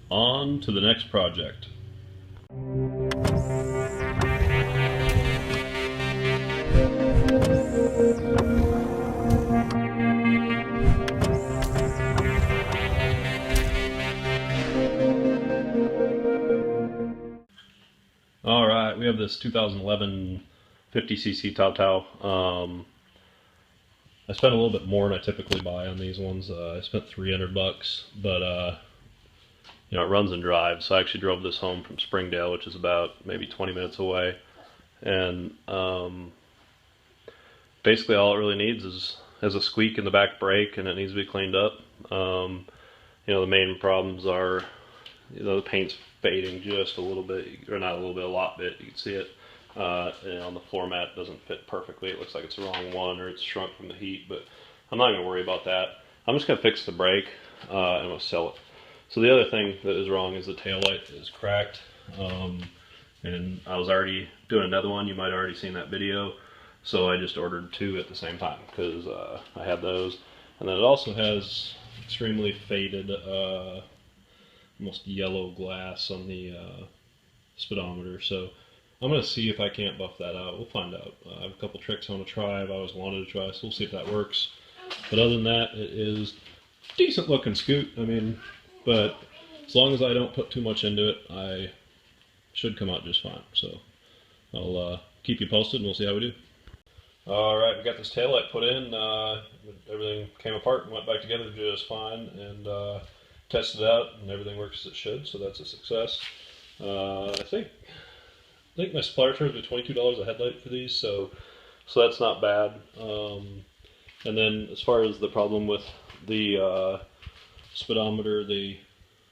On to the next project. All right, we have this 2011 50cc Tao Tao. I spent a little bit more than I typically buy on these ones. I spent $300, but you know, it runs and drives. So I actually drove this home from Springdale, which is about maybe 20 minutes away, and basically all it really needs is has a squeak in the back brake, and it needs to be cleaned up. You know, the main problems are, you know, the paint's fading just a little bit, or not a little bit, a lot bit. You can see it. And on the floor mat, it doesn't fit perfectly. It looks like it's the wrong one, or it's shrunk from the heat, but I'm not going to worry about that. I'm just going to fix the brake, and I'm going to sell it. So the other thing that is wrong is the taillight is cracked. And I was already doing another one. You might have already seen that video. So I just ordered two at the same time because I had those. And then it also has extremely faded, almost yellow glass on the speedometer. So I'm going to see if I can't buff that out. We'll find out. I have a couple tricks I want to try. I've always wanted to try, so we'll see if that works. But other than that, it is a decent looking scoot. I mean, but as long as I don't put too much into it, I should come out just fine. So I'll keep you posted and we'll see how we do. All right, we got this taillight put in. Everything came apart and went back together just fine, and tested it out, and everything works as it should. So that's a success. I think my supplier charged me $22 a headlight for these, so that's not bad. And then as far as the problem with the speedometer, it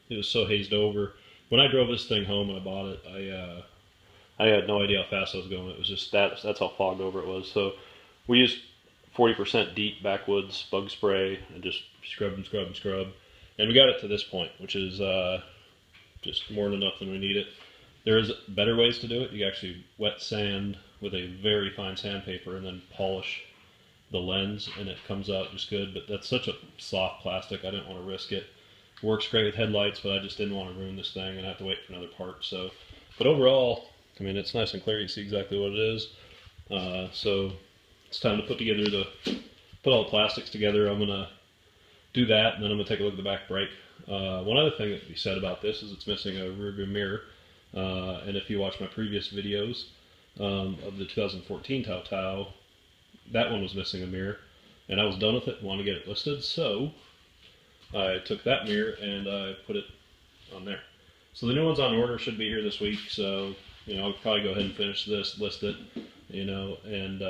was so hazed over. When I drove this thing home and I bought it, I had no idea how fast I was going. It was just that's how fogged over it was. So we used 40% DEET backwoods bug spray and just scrub and scrub and scrub. And we got it to this point, which is just more than enough than we need it. There is better ways to do it. You can actually wet sand with a very fine sandpaper and then polish the lens, and it comes out just good. But that's such a soft plastic, I didn't want to risk it. It works great with headlights, but I just didn't want to ruin this thing and have to wait for another part. So, but overall, I mean, it's nice and clear. You see exactly what it is. So it's time to put all the plastics together. I'm gonna do that, and then I'm gonna take a look at the back brake. One other thing that can be said about this is it's missing a rear view mirror. And if you watch my previous videos of the 2014 Tao Tao, that one was missing a mirror, and I was done with it and wanted to get it listed. So I took that mirror and I put it on there. So the new one's on order, should be here this week. So, you know, I'll probably go ahead and finish this, list it, you know, and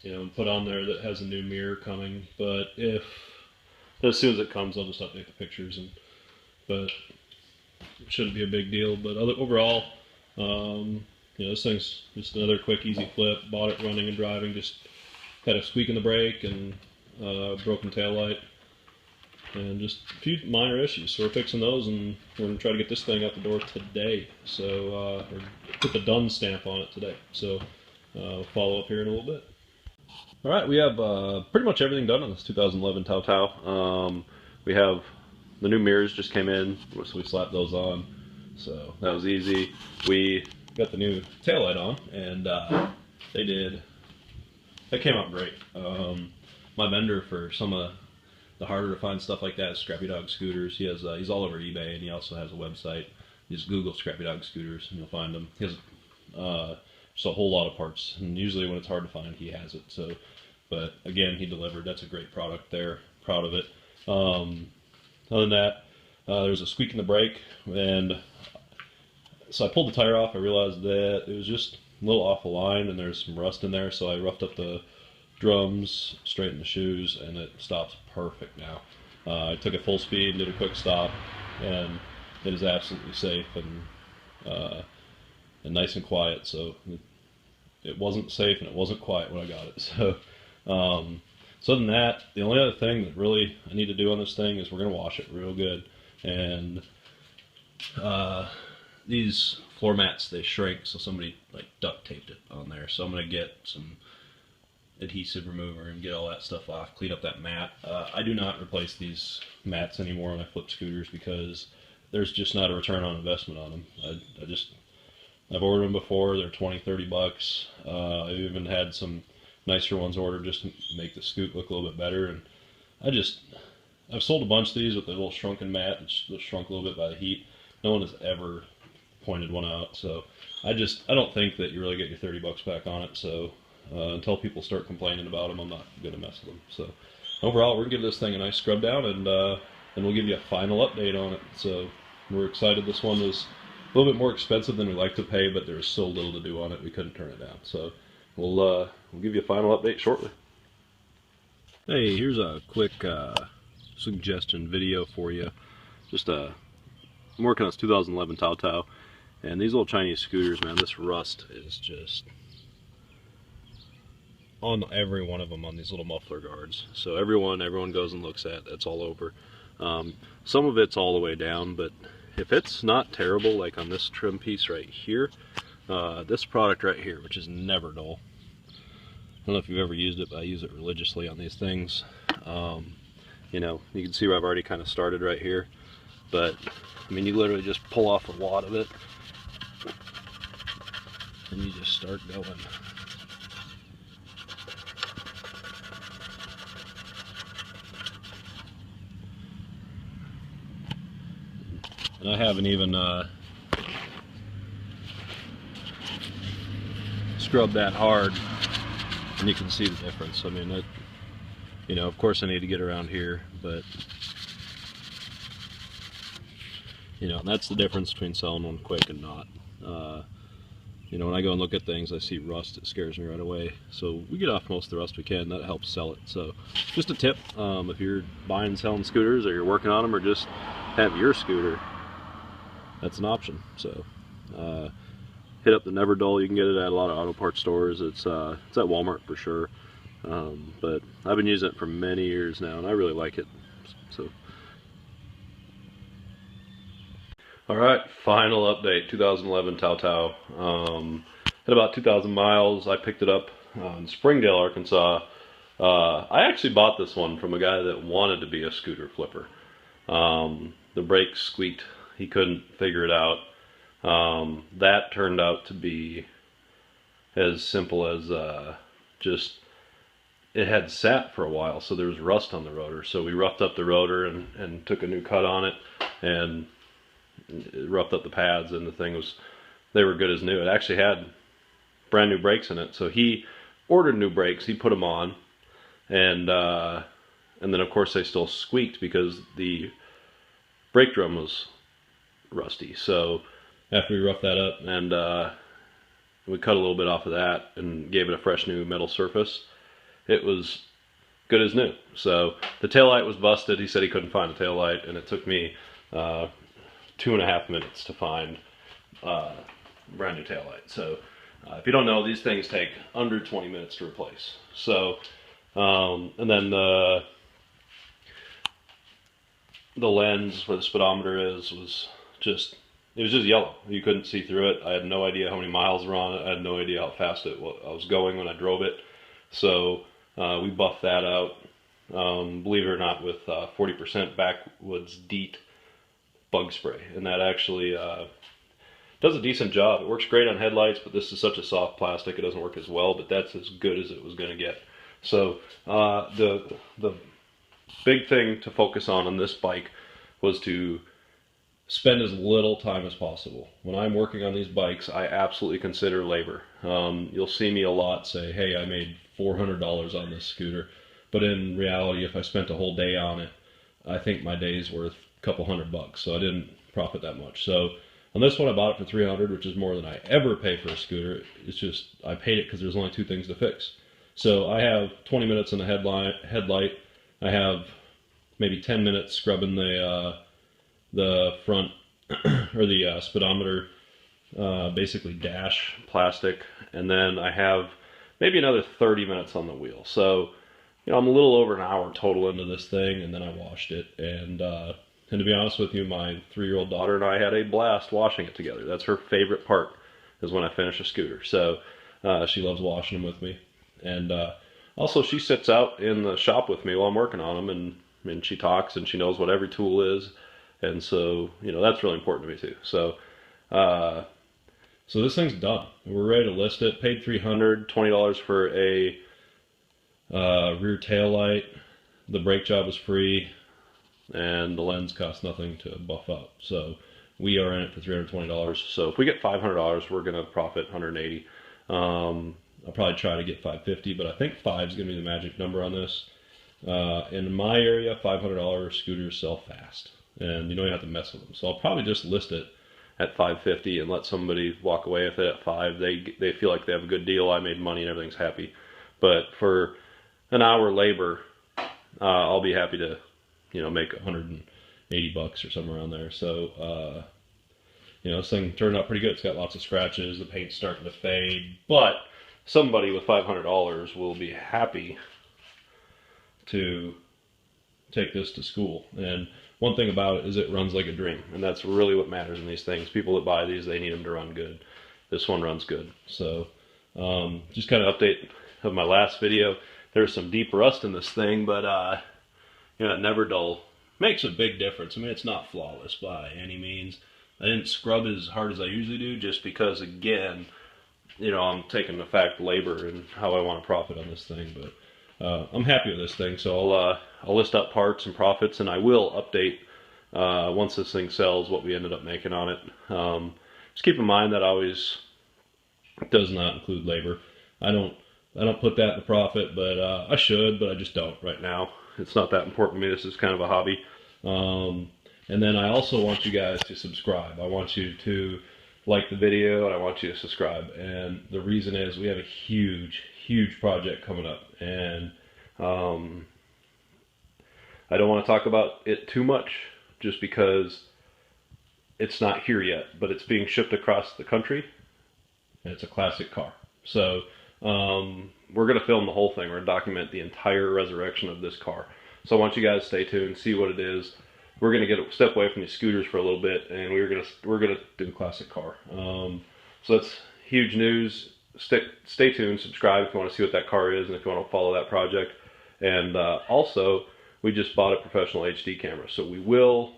you know, put on there that has a new mirror coming. But as soon as it comes, I'll just update the pictures. But it shouldn't be a big deal. But overall, you know, this thing's just another quick, easy flip. Bought it running and driving. Just had a squeak in the brake and broken taillight. And just a few minor issues. So we're fixing those, and we're going to try to get this thing out the door today. So, or put the done stamp on it today. So we'll follow up here in a little bit. All right, we have pretty much everything done on this 2011 Tao Tao. We have the new mirrors just came in, so we slapped those on. So that was easy. We got the new taillight on, and they came out great. My vendor for some of the harder to find stuff like that is Scrappy Dog Scooters. He's all over eBay, and he also has a website. You just Google Scrappy Dog Scooters and you'll find him. He has just a whole lot of parts, and usually when it's hard to find, he has it. So, but again, he delivered. That's a great product there. Proud of it. Other than that, there was a squeak in the brake, and so I pulled the tire off. I realized that it was just a little off the line, and there's some rust in there, so I roughed up the drums, straightened the shoes, and it stops perfect now. I took it full speed and did a quick stop, and it is absolutely safe and nice and quiet. So it wasn't safe and it wasn't quiet when I got it. So other than that, the only other thing that really I need to do on this thing is we're going to wash it real good. And these floor mats, they shrink, so somebody like duct taped it on there. So I'm going to get some adhesive remover and get all that stuff off, clean up that mat. I do not replace these mats anymore when I flip scooters because there's just not a return on investment on them. I've ordered them before, they're 20, 30 bucks. I've even had some nicer ones ordered just to make the scoot look a little bit better. And I've sold a bunch of these with the little shrunken mat that's shrunk a little bit by the heat. No one has ever pointed one out, so I don't think that you really get your 30 bucks back on it. So until people start complaining about them, I'm not gonna mess with them. So overall, we're gonna give this thing a nice scrub down, and we'll give you a final update on it. So we're excited. This one was a little bit more expensive than we like to pay, but there's so little to do on it, we couldn't turn it down. So we'll give you a final update shortly. Hey, here's a quick suggestion video for you. I'm working on this 2011 Tao Tao, and these little Chinese scooters, man, this rust is just on every one of them on these little muffler guards. So everyone goes and looks at, that's all over. Some of it's all the way down, but if it's not terrible, like on this trim piece right here, this product right here, which is never dull. I don't know if you've ever used it, but I use it religiously on these things. You know, you can see where I've already kind of started right here, but I mean, you literally just pull off a wad of it and you just start going. And I haven't even scrubbed that hard, and you can see the difference. I mean, you know, of course I need to get around here, but you know, that's the difference between selling one quick and not. You know, when I go and look at things, I see rust, it scares me right away. So we get off most of the rust we can, that helps sell it. So just a tip, if you're buying and selling scooters, or you're working on them, or just have your scooter, that's an option. So hit up the Never Dull. You can get it at a lot of auto parts stores. It's at Walmart for sure. But I've been using it for many years now, and I really like it. So, all right, final update. 2011 Tao Tao. At about 2,000 miles, I picked it up in Springdale, Arkansas. I actually bought this one from a guy that wanted to be a scooter flipper. The brakes squeaked. He couldn't figure it out. That turned out to be as simple as just, it had sat for a while, so there was rust on the rotor. So we roughed up the rotor and took a new cut on it, and it roughed up the pads, and the thing they were good as new. It actually had brand new brakes in it. So he ordered new brakes, he put them on, and then of course they still squeaked because the brake drum was rusty. So after we roughed that up and we cut a little bit off of that and gave it a fresh new metal surface, it was good as new. So the taillight was busted. He said he couldn't find the taillight, and it took me 2.5 minutes to find brand new taillight. So if you don't know, these things take under 20 minutes to replace. So and then the lens where the speedometer was just yellow. You couldn't see through it. I had no idea how many miles were on it. I had no idea how fast I was going when I drove it. So we buffed that out, believe it or not, with 40% backwoods DEET bug spray, and that actually does a decent job. It works great on headlights, but this is such a soft plastic, it doesn't work as well, but that's as good as it was going to get. So the big thing to focus on this bike was to spend as little time as possible. When I'm working on these bikes, I absolutely consider labor. You'll see me a lot say, hey, I made $400 on this scooter, but in reality, if I spent a whole day on it, I think my day's worth a couple $100, so I didn't profit that much. So on this one, I bought it for $300, which is more than I ever pay for a scooter. It's just, I paid it because there's only two things to fix. So I have 20 minutes in the headlight. I have maybe 10 minutes scrubbing the front or the speedometer, basically dash plastic, and then I have maybe another 30 minutes on the wheel. So, you know, I'm a little over an hour total into this thing, and then I washed it. And to be honest with you, my 3-year-old daughter and I had a blast washing it together. That's her favorite part, is when I finish a scooter. So she loves washing them with me. And Also, she sits out in the shop with me while I'm working on them, and she talks and she knows what every tool is, and so that's really important to me too. Uh, so this thing's done. We're ready to list it. Paid $320 for a rear tail light. The brake job is free, and the lens costs nothing to buff up. So we are in it for $320. So if we get $500, we're gonna profit $180. I'll probably try to get $550, but I think 5 is gonna be the magic number on this. In my area, $500 scooters sell fast, and you don't have to mess with them. So I'll probably just list it at $550 and let somebody walk away with it at $5. They feel like they have a good deal. I made money and everything's happy. But for an hour labor, I'll be happy to make $180 or somewhere around there. So this thing turned out pretty good. It's got lots of scratches. The paint's starting to fade, but somebody with $500 will be happy to take this to school. And one thing about it is it runs like a dream, and that's really what matters in these things. People that buy these, they need them to run good. This one runs good. So just kind of update of my last video. There's some deep rust in this thing, but that never dull makes a big difference. I mean, it's not flawless by any means. I didn't scrub as hard as I usually do, just because, again, I'm taking the fact labor and how I want to profit on this thing. But I'm happy with this thing, so I'll list out parts and profits, and I will update once this thing sells what we ended up making on it. Just keep in mind that always does not include labor. I don't put that in the profit, but I should, but I just don't right now. It's not that important to me. This is kind of a hobby. And then I also want you guys to subscribe. I want you to like the video, and I want you to subscribe. And the reason is we have a huge project coming up, and I don't want to talk about it too much just because it's not here yet, but it's being shipped across the country, and it's a classic car. So we're going to film the whole thing. We're going to document the entire resurrection of this car. So I want you guys to stay tuned, see what it is. We're going to step away from these scooters for a little bit, and we're going to do a classic car. So that's huge news. Stay tuned, subscribe if you want to see what that car is, and if you want to follow that project. And also, we just bought a professional HD camera, so we will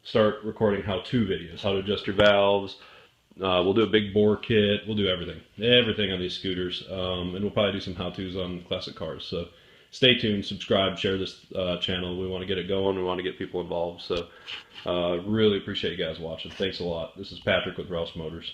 start recording how-to videos, how to adjust your valves. We'll do a big bore kit. We'll do everything on these scooters, and we'll probably do some how-tos on classic cars. So stay tuned, subscribe, share this channel. We want to get it going. We want to get people involved. So really appreciate you guys watching. Thanks a lot. This is Patrick with Rouse Motors.